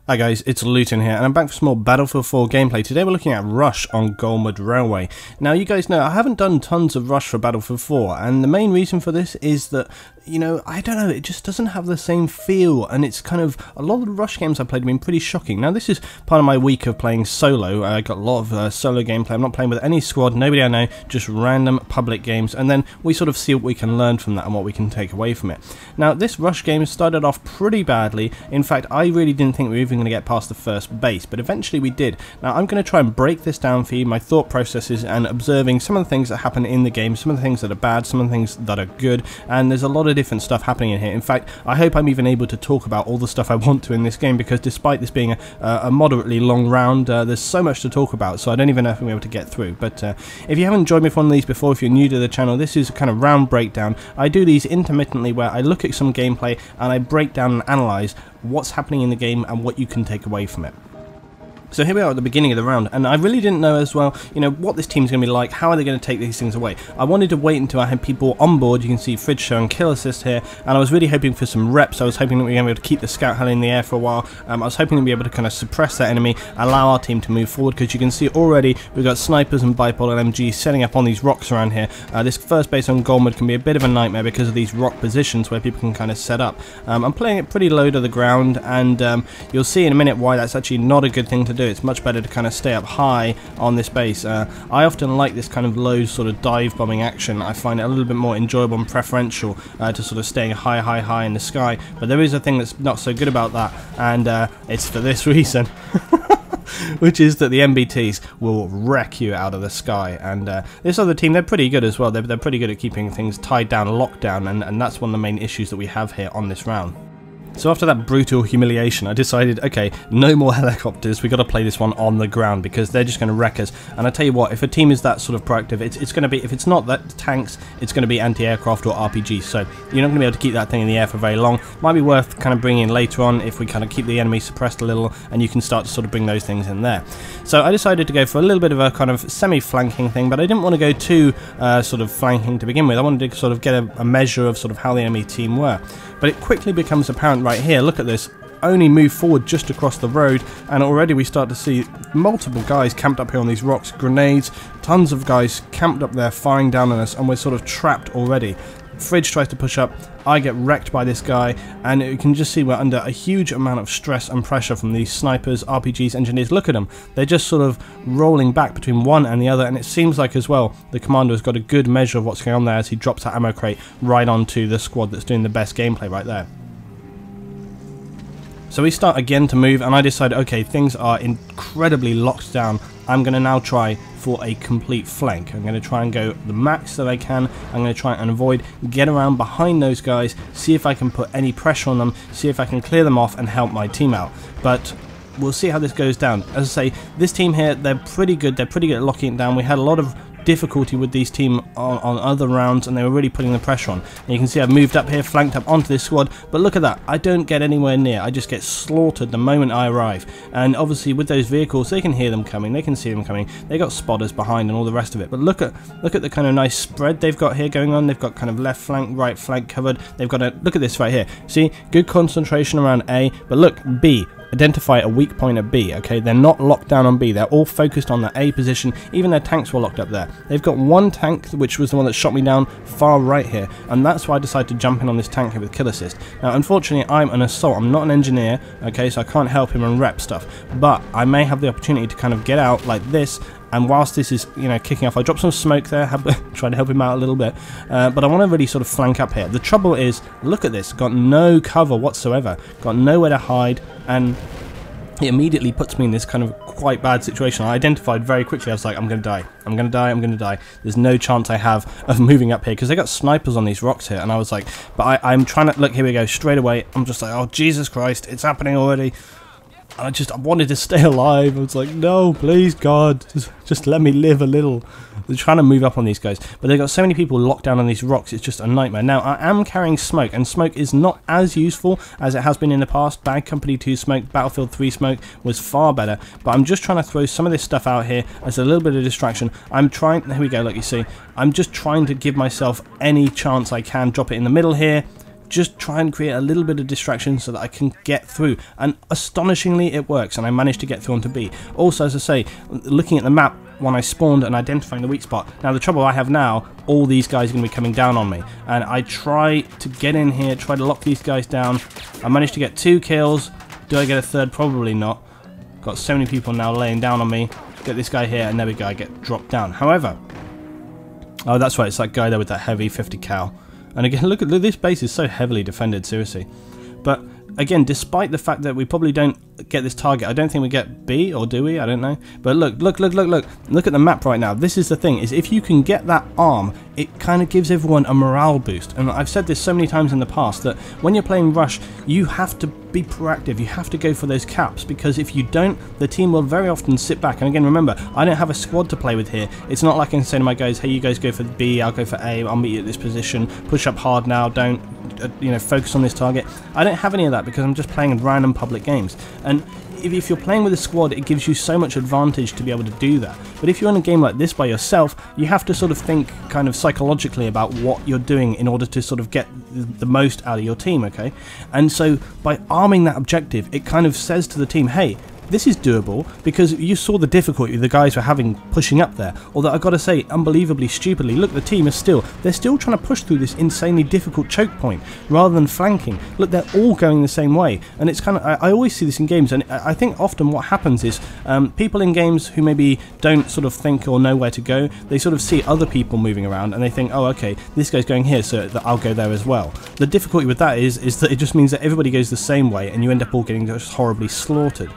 Hi guys, it's Luton here, and I'm back for some more Battlefield 4 gameplay. Today we're looking at Rush on Golmud Railway. Now you guys know I haven't done tons of Rush for Battlefield 4, and the main reason for this is that, you know, I don't know, it just doesn't have the same feel, and it's kind of, a lot of the Rush games I've played have been pretty shocking. Now this is part of my week of playing solo. I got a lot of solo gameplay. I'm not playing with any squad, nobody I know, just random public games, and then we sort of see what we can learn from that and what we can take away from it. Now this Rush game started off pretty badly. In fact, I really didn't think we were even going to get past the first base, but eventually we did. Now I'm going to try and break this down for you, my thought processes, and observing some of the things that happen in the game, some of the things that are bad, some of the things that are good, and there's a lot of different stuff happening in here. In fact, I hope I'm even able to talk about all the stuff I want to in this game, because despite this being a moderately long round, there's so much to talk about, so I don't even know if I'm able to get through. But if you haven't joined me for one of these before, if you're new to the channel, this is a kind of round breakdown. I do these intermittently where I look at some gameplay and I break down and analyse what's happening in the game and what you can take away from it. So here we are at the beginning of the round, and I really didn't know as well, you know, what this team's going to be like, how are they going to take these things away. I wanted to wait until I had people on board. You can see Fridge showing kill assist here, and I was really hoping for some reps. I was hoping that we were going to be able to keep the scout heli in the air for a while. I was hoping to be able to kind of suppress that enemy, allow our team to move forward, because you can see already we've got snipers and bipod LMGs setting up on these rocks around here. This first base on Golmud can be a bit of a nightmare because of these rock positions where people can kind of set up. I'm playing it pretty low to the ground, and you'll see in a minute why that's actually not a good thing to do. It's much better to kind of stay up high on this base. I often like this kind of low sort of dive bombing action. I find it a little bit more enjoyable and preferential to sort of staying high in the sky, but there is a thing that's not so good about that, and it's for this reason. Which is that the MBTs will wreck you out of the sky, and this other team, they're pretty good as well. They're pretty good at keeping things tied down, locked down, and that's one of the main issues that we have here on this round. So after that brutal humiliation, I decided, okay, no more helicopters, we got to play this one on the ground, because they're just going to wreck us. And I tell you what, if a team is that sort of proactive, it's going to be, if it's not that tanks, it's going to be anti-aircraft or RPGs, so you're not going to be able to keep that thing in the air for very long. Might be worth kind of bringing in later on if we kind of keep the enemy suppressed a little, and you can start to sort of bring those things in there. So I decided to go for a little bit of a kind of semi-flanking thing, but I didn't want to go too sort of flanking to begin with. I wanted to sort of get a measure of sort of how the enemy team were. But it quickly becomes apparent right here, look at this, only move forward just across the road, and already we start to see multiple guys camped up here on these rocks, grenades, tons of guys camped up there firing down on us, and we're sort of trapped already. Fridge tries to push up, I get wrecked by this guy, and you can just see we're under a huge amount of stress and pressure from these snipers, RPGs, engineers. Look at them, they're just sort of rolling back between one and the other, and it seems like as well the commander has got a good measure of what's going on there as he drops that ammo crate right onto the squad that's doing the best gameplay right there. So we start again to move, and I decide, okay, things are incredibly locked down. I'm going to now try for a complete flank. I'm going to try and go the max that I can. I'm going to try and avoid, get around behind those guys, see if I can put any pressure on them, see if I can clear them off and help my team out. But we'll see how this goes down. As I say, this team here, they're pretty good. They're pretty good at locking it down. We had a lot of difficulty with these team on other rounds, and they were really putting the pressure on. And you can see I've moved up here, flanked up onto this squad, but look at that, I don't get anywhere near. I just get slaughtered the moment I arrive. And obviously with those vehicles, they can hear them coming, they can see them coming, they got spotters behind and all the rest of it. But look at the kind of nice spread they've got here going on. They've got kind of left flank, right flank covered. They've got a, look at this right here, see, good concentration around A, but look, B, identify a weak point at B, okay? They're not locked down on B, they're all focused on the A position. Even their tanks were locked up there. They've got one tank, which was the one that shot me down far right here, and that's why I decided to jump in on this tank here with kill assist. Now unfortunately I'm an assault, I'm not an engineer, okay, so I can't help him and rep stuff, but I may have the opportunity to kind of get out like this. And whilst this is, you know, kicking off, I dropped some smoke there, trying to help him out a little bit, but I want to really sort of flank up here. The trouble is, look at this, got no cover whatsoever, got nowhere to hide, and it immediately puts me in this kind of quite bad situation. I identified very quickly, I was like, I'm going to die, I'm going to die, I'm going to die. There's no chance I have of moving up here, because they got snipers on these rocks here, and I was like, but I'm trying to, look, here we go, straight away, I'm just like, oh Jesus Christ, it's happening already. I wanted to stay alive. I was like, no, please, God, just let me live a little. They're trying to move up on these guys, but they've got so many people locked down on these rocks, it's just a nightmare. Now, I am carrying smoke, and smoke is not as useful as it has been in the past. Bad Company 2 smoke, Battlefield 3 smoke was far better, but I'm just trying to throw some of this stuff out here as a little bit of distraction. I'm trying, here we go, look, you see, I'm just trying to give myself any chance I can, drop it in the middle here, just try and create a little bit of distraction so that I can get through. And astonishingly, it works, and I managed to get through onto B. Also, as I say, looking at the map when I spawned and identifying the weak spot. Now, the trouble I have now, all these guys are going to be coming down on me. And I try to get in here, try to lock these guys down. I managed to get 2 kills. Do I get a third? Probably not. Got so many people now laying down on me. Get this guy here, and there we go, I get dropped down. However, oh, that's right, it's that guy there with that heavy 50 cal. And again, look at this base is so heavily defended, seriously. But again, despite the fact that we probably don't get this target, I don't think we get B, or do we? I don't know. But look at the map right now. This is the thing, is if you can get that arm, it kind of gives everyone a morale boost. And I've said this so many times in the past, that when you're playing Rush, you have to be proactive, you have to go for those caps, because if you don't, the team will very often sit back. And again, remember, I don't have a squad to play with here. It's not like I can say to my guys, hey, you guys go for B, I'll go for A, I'll meet you at this position, push up hard now, don't focus on this target. I don't have any of that, because I'm just playing random public games. And if you're playing with a squad, it gives you so much advantage to be able to do that. But if you're in a game like this by yourself, you have to sort of think kind of psychologically about what you're doing in order to sort of get the most out of your team, okay? And so by arming that objective, it kind of says to the team, hey, this is doable, because you saw the difficulty the guys were having pushing up there. Although I've got to say, unbelievably stupidly, look, the team is they're still trying to push through this insanely difficult choke point rather than flanking. Look, they're all going the same way, and it's kind of, I always see this in games, and I think often what happens is people in games who maybe don't sort of think or know where to go, they sort of see other people moving around and they think, oh, okay, this guy's going here, so that I'll go there as well. The difficulty with that is that it just means that everybody goes the same way, and you end up all getting just horribly slaughtered.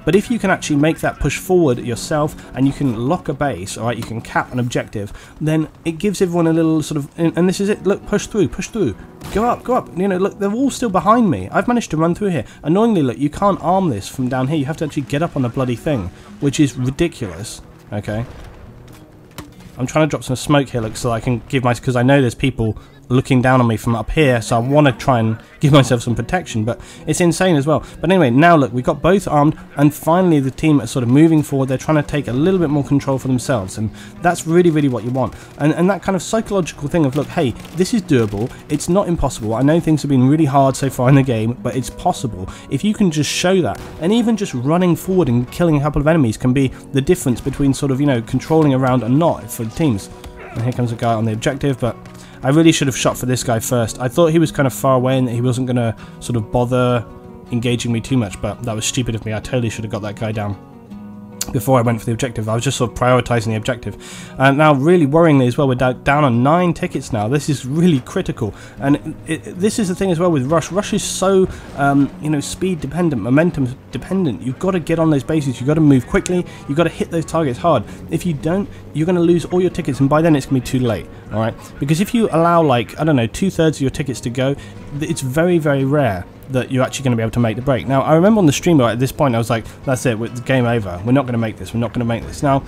But if you can actually make that push forward yourself, and you can lock a base, alright, you can cap an objective, then it gives everyone a little sort of, and this is it, look, push through, go up, look, they're all still behind me. I've managed to run through here. Annoyingly, look, you can't arm this from down here, you have to actually get up on the bloody thing, which is ridiculous, okay? I'm trying to drop some smoke here, look, so I can give because I know there's people looking down on me from up here, so I want to try and give myself some protection, but it's insane as well. But anyway, now look, we've got both armed, and finally the team are sort of moving forward. They're trying to take a little bit more control for themselves, and that's really what you want. And that kind of psychological thing of, look, hey, this is doable, it's not impossible. I know things have been really hard so far in the game, but it's possible. If you can just show that, and even just running forward and killing a couple of enemies can be the difference between sort of, controlling around and not for teams. And here comes a guy on the objective, but I really should have shot for this guy first. I thought he was kind of far away and that he wasn't going to sort of bother engaging me too much, but that was stupid of me. I totally should have got that guy down before I went for the objective. I was just sort of prioritising the objective. And now, really worryingly as well, we're down on 9 tickets now. This is really critical. And this is the thing as well with Rush. Rush is so, speed dependent, momentum dependent. You've got to get on those bases. You've got to move quickly. You've got to hit those targets hard. If you don't, you're going to lose all your tickets, and by then it's going to be too late. All right? Because if you allow, like, I don't know, 2/3 of your tickets to go, it's very rare that you're actually going to be able to make the break. Now, I remember on the stream at this point, I was like, that's it, it's game over. We're not going to make this. We're not going to make this. Now,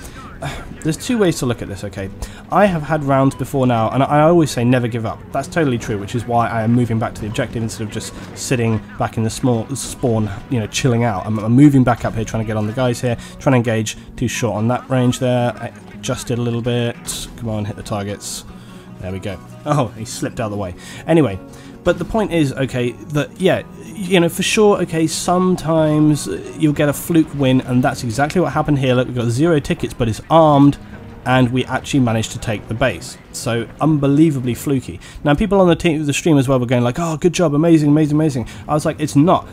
there's 2 ways to look at this, okay? I have had rounds before now, and I always say never give up. That's totally true, which is why I am moving back to the objective instead of just sitting back in the spawn, chilling out. I'm moving back up here, trying to get on the guys here, trying to engage. Too short on that range there. I adjusted a little bit. Come on, hit the targets. There we go. Oh, he slipped out of the way. Anyway, but the point is, okay, that, yeah, for sure, okay, sometimes you'll get a fluke win, and that's exactly what happened here. Look, we've got 0 tickets, but it's armed, and we actually managed to take the base. So, unbelievably fluky. Now, people on the stream as well were going like, oh, good job, amazing. I was like, it's not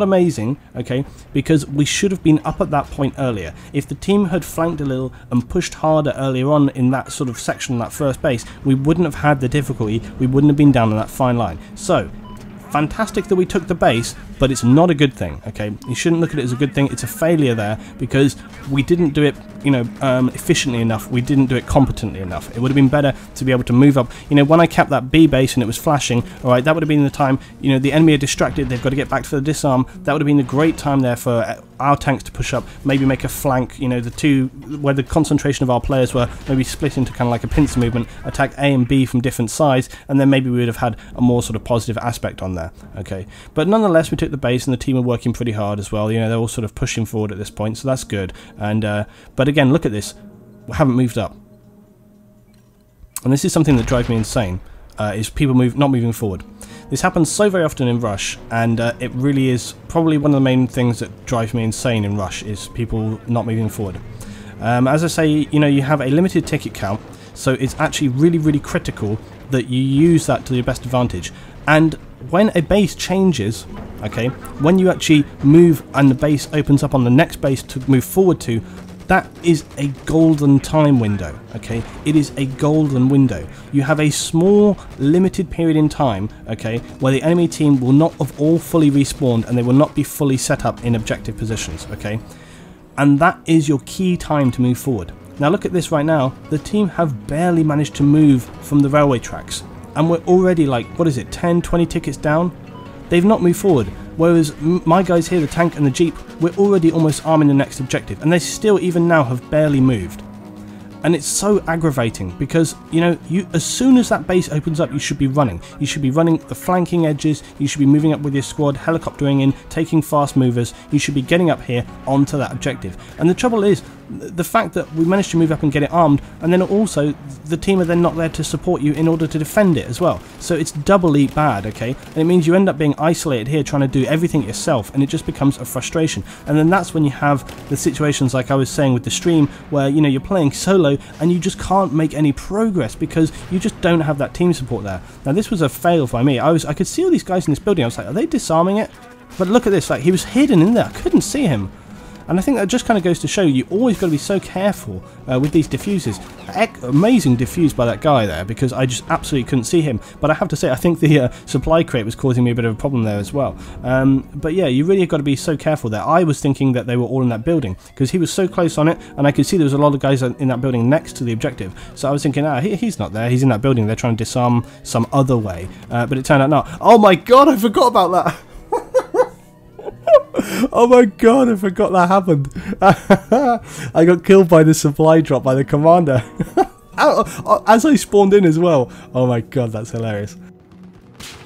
amazing, okay, because we should have been up at that point earlier. If the team had flanked a little and pushed harder earlier on in that sort of section, that first base, we wouldn't have had the difficulty, we wouldn't have been down on that fine line. So, fantastic that we took the base, but it's not a good thing, okay? You shouldn't look at it as a good thing. It's a failure there because we didn't do it, efficiently enough. We didn't do it competently enough. It would have been better to be able to move up. When I capped that B base and it was flashing, all right, that would have been the time, the enemy are distracted, they've got to get back for the disarm. That would have been a great time there for our tanks to push up, maybe make a flank, the two, where the concentration of our players were maybe split into kind of like a pincer movement, attack A and B from different sides, and then maybe we would have had a more sort of positive aspect on there, okay? But nonetheless, we took the base, and the team are working pretty hard as well. They're all sort of pushing forward at this point, so that's good. And but again, look at this. We haven't moved up, and this is something that drives me insane. Is people not moving forward. This happens so very often in Rush, and it really is probably one of the main things that drives me insane in Rush, is people not moving forward. As I say, you know, you have a limited ticket count, so it's actually really, really critical that you use that to your best advantage. And when a base changes, okay, when you actually move and the base opens up on the next base to move forward to, that is a golden time window, okay? It is a golden window. You have a small, limited period in time, okay, where the enemy team will not have all fully respawned and they will not be fully set up in objective positions, okay? And that is your key time to move forward. Now look at this right now. The team have barely managed to move from the railway tracks. And we're already like, what is it, 10, 20 tickets down? They've not moved forward. Whereas my guys here, the tank and the jeep, we're already almost arming the next objective. And they still, even now, have barely moved. And it's so aggravating because, you know, as soon as that base opens up, you should be running. You should be running the flanking edges. You should be moving up with your squad, helicoptering in, taking fast movers. You should be getting up here onto that objective. And the trouble is, the fact that we managed to move up and get it armed, and then also the team are then not there to support you in order to defend it as well. So it's doubly bad, okay? And it means you end up being isolated here trying to do everything yourself, and it just becomes a frustration. And then that's when you have the situations like I was saying with the stream, where, you know, you're playing solo and you just can't make any progress because you just don't have that team support there. Now this was a fail by me. I could see all these guys in this building. I was like, are they disarming it? But look at this, like, he was hidden in there. I couldn't see him. And I think that just kind of goes to show you always got to be so careful with these diffusers. Amazing diffuse by that guy there, because I just absolutely couldn't see him. But I have to say, I think the supply crate was causing me a bit of a problem there as well. But yeah, you really have got to be so careful there. I was thinking that they were all in that building because he was so close on it, and I could see there was a lot of guys in that building next to the objective. So I was thinking, he's not there. He's in that building. They're trying to disarm some other way. But it turned out not. Oh my god, I forgot about that. Oh my god, I forgot that happened. I got killed by the supply drop by the commander. As I spawned in as well. Oh my god, that's hilarious.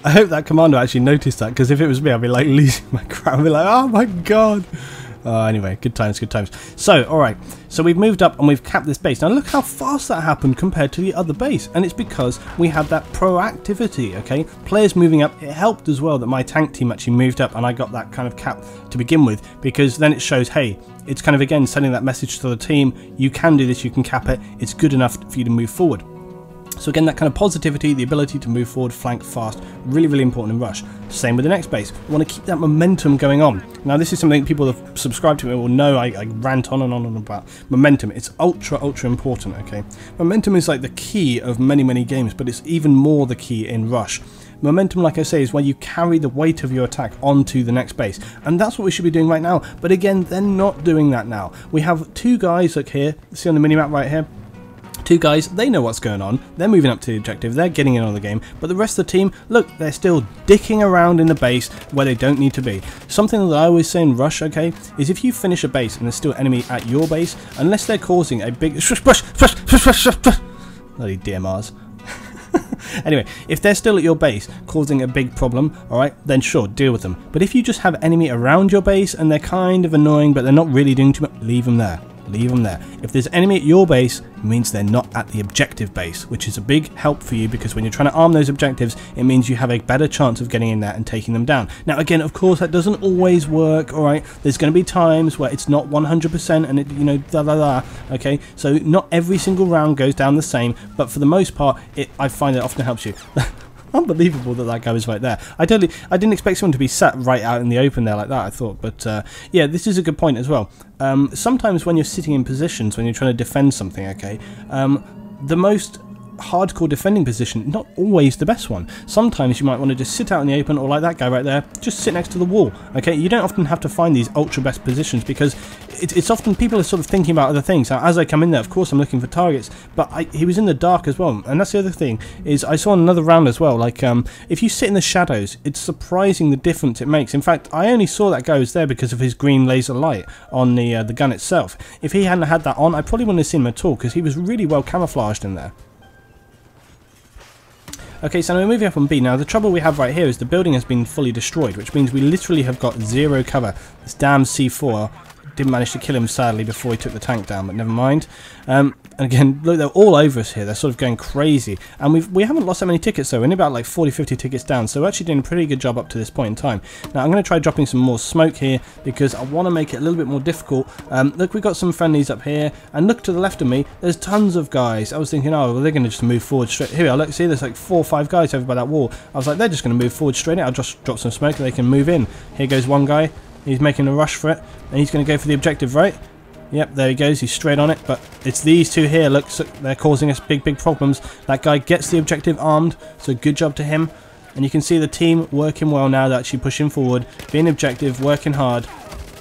I hope that commander actually noticed that, because if it was me, I'd be like losing my crap. I'd be like, oh my god. Anyway, good times, good times. So, alright, so we've moved up and we've capped this base. Now look how fast that happened compared to the other base, and it's because we had that proactivity, okay? Players moving up. It helped as well that my tank team actually moved up and I got that kind of cap to begin with, because then it shows, hey, it's kind of again sending that message to the team, you can do this, you can cap it, it's good enough for you to move forward. So again, that kind of positivity, the ability to move forward, flank fast, really, really important in Rush. Same with the next base. We want to keep that momentum going on. Now, this is something people that have subscribed to me will know. I rant on and on about momentum. It's ultra, ultra important, okay? Momentum is like the key of many, many games, but it's even more the key in Rush. Momentum, like I say, is where you carry the weight of your attack onto the next base, and that's what we should be doing right now. But again, they're not doing that now. We have two guys, look here, see on the minimap right here, two guys, they know what's going on, they're moving up to the objective, they're getting in on the game, but the rest of the team, look, they're still dicking around in the base where they don't need to be. Something that I always say in Rush, okay, is if you finish a base and there's still enemy at your base, unless they're causing a big bloody DMRs. Anyway, if they're still at your base causing a big problem, alright, then sure, deal with them. But if you just have enemy around your base and they're kind of annoying but they're not really doing too much, leave them there. Leave them there. If there's enemy at your base, it means they're not at the objective base, which is a big help for you, because when you're trying to arm those objectives, it means you have a better chance of getting in there and taking them down. Now again, of course, that doesn't always work, alright? There's going to be times where it's not 100% and it, you know, okay? So not every single round goes down the same, but for the most part, I find it often helps you. Unbelievable that guy was right there. I didn't expect someone to be sat right out in the open there like that, I thought. But yeah, this is a good point as well. Sometimes when you're sitting in positions, when you're trying to defend something, okay, the most hardcore defending position, not always the best one. Sometimes you might want to just sit out in the open, or like that guy right there, just sit next to the wall, okay? You don't often have to find these ultra best positions, because it's often people are sort of thinking about other things. Now, as I come in there, of course I'm looking for targets, but he was in the dark as well, and that's the other thing, is I saw another round as well, like, if you sit in the shadows, it's surprising the difference it makes. In fact, I only saw that guy was there because of his green laser light on the gun itself. If he hadn't had that on, I probably wouldn't have seen him at all, because he was really well camouflaged in there. Okay, so now we're moving up on B. Now the trouble we have right here is the building has been fully destroyed, which means we literally have got zero cover. This damn C4 didn't manage to kill him, sadly, before he took the tank down, but never mind. And again, look, they're all over us here. They're sort of going crazy. And we haven't lost that many tickets, though. We're only about like 40, 50 tickets down. So we're actually doing a pretty good job up to this point in time. Now, I'm going to try dropping some more smoke here because I want to make it a little bit more difficult. Look, we've got some friendlies up here. And look to the left of me, there's tons of guys. I was thinking, oh, well, they're going to just move forward straight. Here we are. Look, see, there's like 4 or 5 guys over by that wall. I was like, they're just going to move forward straight in. I'll just drop some smoke and they can move in. Here goes one guy. He's making a rush for it. And he's going to go for the objective, right? Yep, there he goes. He's straight on it. But it's these two here. Look, so they're causing us big, big problems. That guy gets the objective armed. So good job to him. And you can see the team working well now. They're actually pushing forward, being objective, working hard.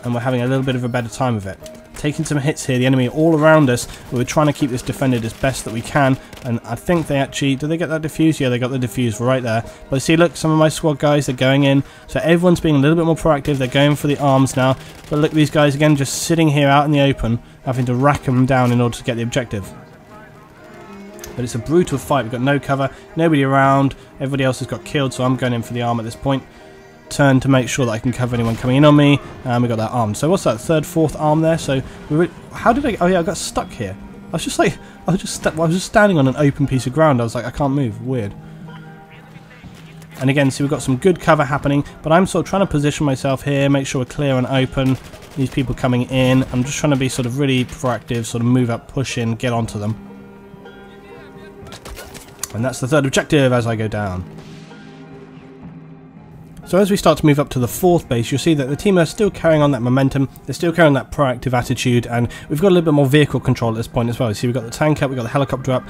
And we're having a little bit of a better time of it. Taking some hits here. The enemy all around us. We're trying to keep this defended as best that we can. And I think they actually... Did they get that defuse? Yeah, they got the defuse right there. But see, look, some of my squad guys are going in. So everyone's being a little bit more proactive. They're going for the arms now. But look, these guys, again, just sitting here out in the open, having to rack them down in order to get the objective. But it's a brutal fight. We've got no cover, nobody around. Everybody else has got killed, so I'm going in for the arm at this point. Turn to make sure that I can cover anyone coming in on me, and we got that arm. So what's that, third, fourth arm there? So how did I? Oh yeah, I got stuck here. I was just like, I was just standing on an open piece of ground. I was like, I can't move. Weird. And again, so we've got some good cover happening, but I'm sort of trying to position myself here, make sure we're clear and open. These people coming in, I'm just trying to be sort of really proactive, sort of move up, push in, get onto them. And that's the third objective as I go down. So as we start to move up to the 4th base, you'll see that the team are still carrying on that momentum, they're still carrying that proactive attitude, and we've got a little bit more vehicle control at this point as well. You see, we've got the tank up, we've got the helicopter up,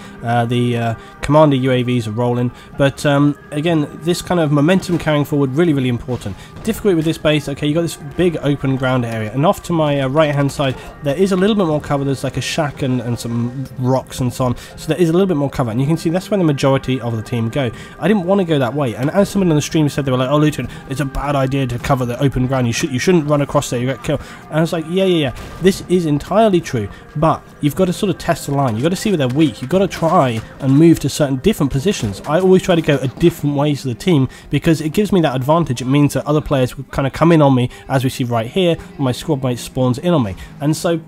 the commander UAVs are rolling, but again, this kind of momentum carrying forward, really, really important. Difficulty with this base, okay, you've got this big open ground area, and off to my right hand side, there is a little bit more cover. There's like a shack and some rocks and so on, so there is a little bit more cover, and you can see that's where the majority of the team go. I didn't want to go that way, and as someone on the stream said, they were like, oh, Luton, it's a bad idea to cover the open ground, you shouldn't run across there, you get killed. And I was like, yeah, this is entirely true, but you've got to sort of test the line, you've got to see where they're weak, you've got to try and move to certain different positions. I always try to go a different ways to the team because it gives me that advantage. It means that other players will kind of come in on me, as we see right here, my squad mate spawns in on me, and so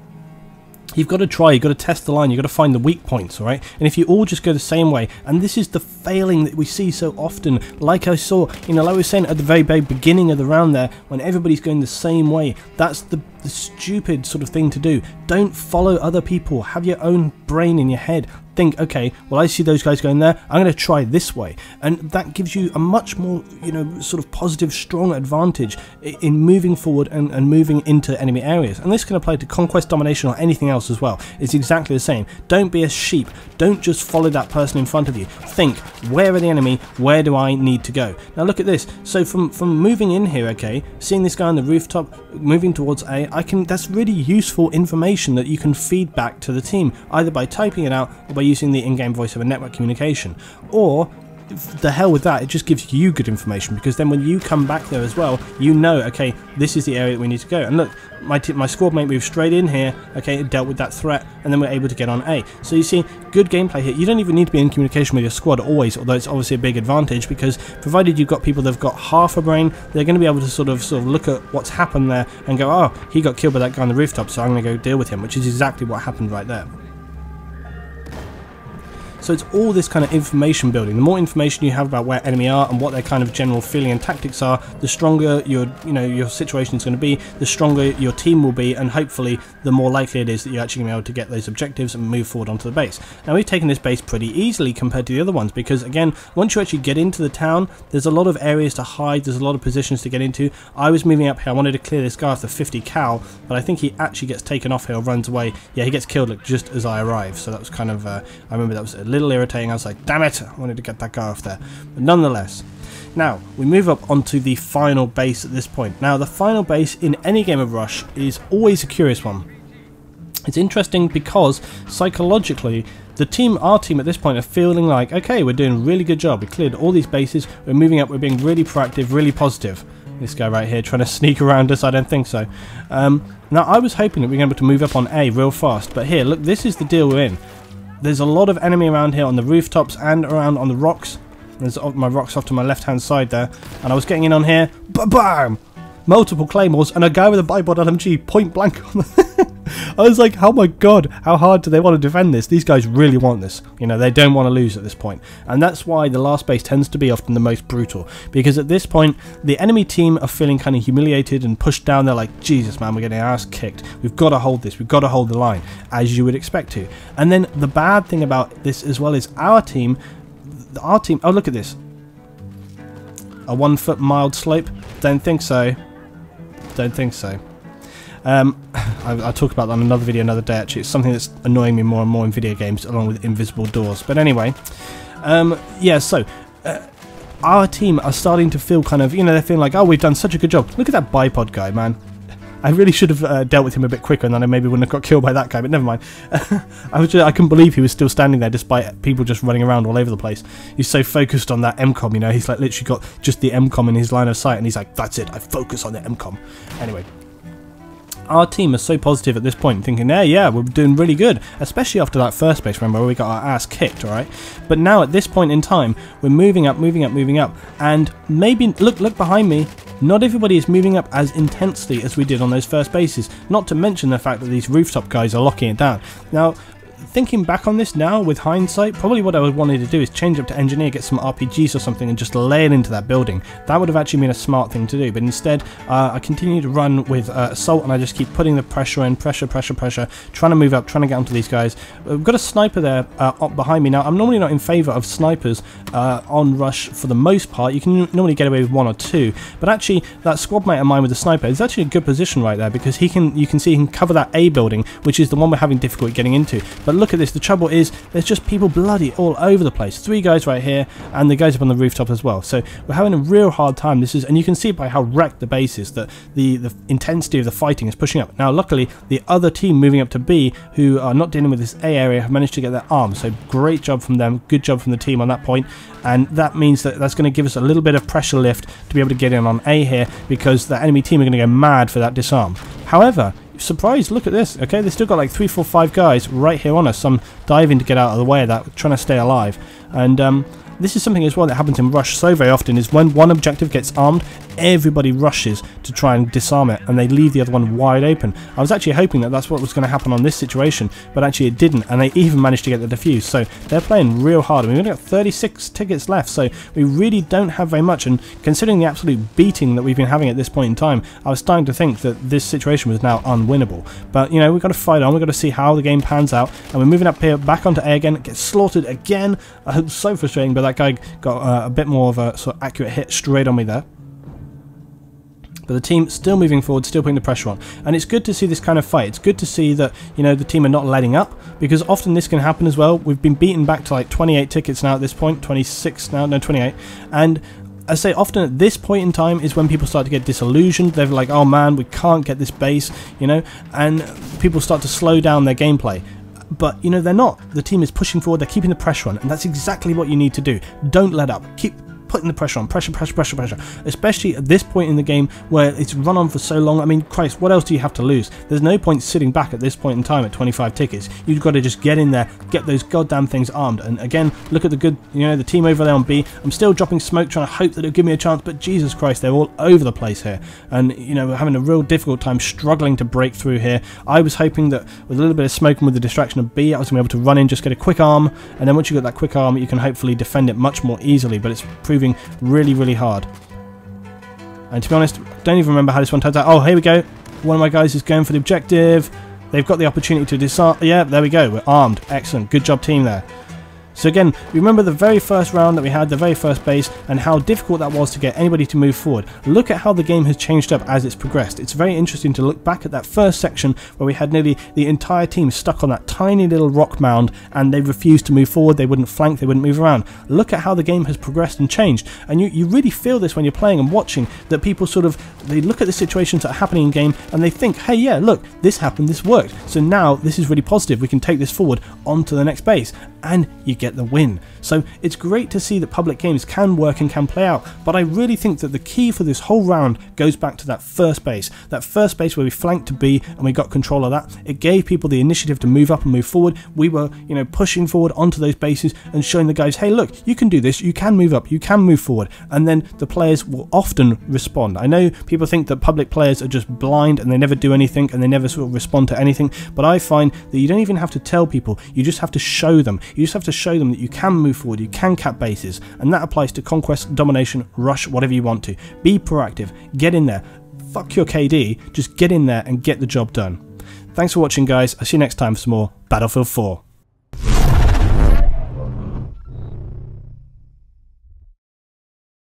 you've got to try, you've got to test the line, you've got to find the weak points, alright? And if you all just go the same way, and this is the failing that we see so often, like I saw, like I was saying at the very, very beginning of the round there, when everybody's going the same way, that's the stupid sort of thing to do. Don't follow other people, have your own brain in your head. Think, okay, well, I see those guys going there, I'm going to try this way, and that gives you a much more, sort of positive, strong advantage in moving forward and moving into enemy areas. And this can apply to conquest, domination, or anything else as well. It's exactly the same. Don't be a sheep. Don't just follow that person in front of you. Think, where are the enemy? Where do I need to go? Now look at this. So from moving in here, okay, seeing this guy on the rooftop, moving towards A, that's really useful information that you can feed back to the team, either by typing it out or by using the in-game voice over network communication, or the hell with that, it just gives you good information, because then when you come back there as well, you know, okay, this is the area that we need to go. And look, my squad mate moved straight in here, okay, it dealt with that threat, and then we're able to get on A. So you see, good gameplay here. You don't even need to be in communication with your squad always, although it's obviously a big advantage, because provided you've got people that have got half a brain, they're going to be able to sort of look at what's happened there and go, oh, he got killed by that guy on the rooftop, so I'm going to go deal with him, which is exactly what happened right there. So it's all this kind of information building. The more information you have about where enemy are and what their kind of general feeling and tactics are, the stronger your situation is going to be, the stronger your team will be, and hopefully the more likely it is that you're actually going to be able to get those objectives and move forward onto the base. Now we've taken this base pretty easily compared to the other ones, because again, once you actually get into the town, there's a lot of areas to hide, there's a lot of positions to get into. I was moving up here, I wanted to clear this guy off the 50 cal, but I think he actually gets taken off here or runs away. Yeah, he gets killed just as I arrive, so that was kind of, I remember that was a little irritating. I was like, damn it, I wanted to get that guy off there. But nonetheless, now we move up onto the final base at this point. Now the final base in any game of Rush is always a curious one. It's interesting because psychologically our team at this point are feeling like, okay, we're doing a really good job, we cleared all these bases, we're moving up, we're being really proactive, really positive. This guy right here trying to sneak around us, I don't think so. Now I was hoping that we were able to move up on A real fast, but here, look, this is the deal we're in. There's a lot of enemy around here on the rooftops and around on the rocks. There's my rocks off to my left hand side there, and I was getting in on here, bam! Multiple claymores and a guy with a bipod LMG point blank on the I was like, oh my god, how hard do they want to defend this? These guys really want this. You know, they don't want to lose at this point. And that's why the last base tends to be often the most brutal. Because at this point, the enemy team are feeling kind of humiliated and pushed down. They're like, Jesus, man, we're getting our ass kicked. We've got to hold this. We've got to hold the line, as you would expect to. And then the bad thing about this as well is our team, oh, look at this. A 1 foot mild slope? Don't think so. Don't think so. I'll talk about that in another video another day. Actually, it's something that's annoying me more and more in video games, along with invisible doors. But anyway, yeah, so our team are starting to feel kind of, you know, they're feeling like, oh, we've done such a good job. Look at that bipod guy, man. I really should have dealt with him a bit quicker, and then I maybe wouldn't have got killed by that guy, but never mind. I couldn't believe he was still standing there despite people just running around all over the place. He's so focused on that MCOM, you know, he's like literally got just the MCOM in his line of sight, and he's like, that's it, I focus on the MCOM. Anyway. Our team is so positive at this point, thinking, yeah, we're doing really good, especially after that first base, remember, where we got our ass kicked, alright? But now, at this point in time, we're moving up, and maybe, look behind me, not everybody is moving up as intensely as we did on those first bases, not to mention the fact that these rooftop guys are locking it down. Now, thinking back on this now, with hindsight, probably what I would wanted to do is change up to engineer, get some RPGs or something, and just lay it into that building. That would have actually been a smart thing to do, but instead, I continue to run with assault, and I just keep putting the pressure in, pressure, trying to move up, trying to get onto these guys. We've got a sniper there up behind me. Now, I'm normally not in favour of snipers on rush for the most part. You can normally get away with 1 or 2, but actually, that squad mate of mine with the sniper is actually a good position right there, because you can see he can cover that A building, which is the one we're having difficulty getting into. But look at this, the trouble is there's just people bloody all over the place. 3 guys right here, and the guys up on the rooftop as well. So we're having a real hard time. This is, and you can see by how wrecked the base is, that the intensity of the fighting is pushing up. Now luckily the other team moving up to B, who are not dealing with this A area, have managed to get their arms. So great job from them, good job from the team on that point, and that means that that's going to give us a little bit of pressure lift to be able to get in on A here, because the enemy team are going to go mad for that disarm. However, surprise, look at this, okay, they've still got like 3, 4, 5 guys right here on us, some diving to get out of the way of that, trying to stay alive. And this is something as well that happens in Rush so very often, is when one objective gets armed, everybody rushes to try and disarm it, and they leave the other one wide open. I was actually hoping that that's what was going to happen on this situation, but actually it didn't, and they even managed to get the defuse. So they're playing real hard, and we've only got 36 tickets left, so we really don't have very much, and considering the absolute beating that we've been having at this point in time, I was starting to think that this situation was now unwinnable. But, you know, we've got to fight on, we've got to see how the game pans out, and we're moving up here, back onto A again, gets slaughtered again. So frustrating, but that guy got a bit more of a sort of accurate hit straight on me there. But the team still moving forward, still putting the pressure on. And it's good to see this kind of fight. It's good to see that, you know, the team are not letting up, because often this can happen as well. We've been beaten back to like 28 tickets now at this point, 26 now, no, 28. And I say often at this point in time is when people start to get disillusioned. They're like, oh man, we can't get this base, you know, and people start to slow down their gameplay. But, you know, they're not. The team is pushing forward, they're keeping the pressure on, and that's exactly what you need to do. Don't let up. Keep putting the pressure on. Pressure. Especially at this point in the game where it's run on for so long. I mean, Christ, what else do you have to lose? There's no point sitting back at this point in time at 25 tickets. You've got to just get in there, get those goddamn things armed. And again, look at the good, you know, the team over there on B. I'm still dropping smoke, trying to hope that it'll give me a chance, but Jesus Christ, they're all over the place here. And, you know, we're having a real difficult time struggling to break through here. I was hoping that with a little bit of smoke and with the distraction of B, I was going to be able to run in, just get a quick arm, and then once you get that quick arm, you can hopefully defend it much more easily, but it's proving really hard. And to be honest, I don't even remember how this one turns out. Oh, here we go. One of my guys is going for the objective. They've got the opportunity to disarm. Yeah, there we go. We're armed. Excellent. Good job, team, there. So again, remember the very first round that we had, the very first base, and how difficult that was to get anybody to move forward. Look at how the game has changed up as it's progressed. It's very interesting to look back at that first section where we had nearly the entire team stuck on that tiny little rock mound, and they refused to move forward, they wouldn't flank, they wouldn't move around. Look at how the game has progressed and changed, and you really feel this when you're playing and watching, that people sort of, they look at the situations that are happening in game and they think, hey, yeah, look, this happened, this worked, so now this is really positive, we can take this forward onto the next base, and you get get the win. So it's great to see that public games can work and can play out, but I really think that the key for this whole round goes back to that first base where we flanked to B and we got control of that. It gave people the initiative to move up and move forward. We were, pushing forward onto those bases and showing the guys, hey look, you can do this, you can move up, you can move forward, and then the players will often respond. I know people think that public players are just blind and they never do anything and they never sort of respond to anything, but I find that you don't even have to tell people, you just have to show them. You just have to show them that you can move forward, you can cap bases, and that applies to conquest, domination, rush, whatever you want to. Be proactive, get in there, fuck your KD, just get in there and get the job done. Thanks for watching guys, I'll see you next time for some more Battlefield 4.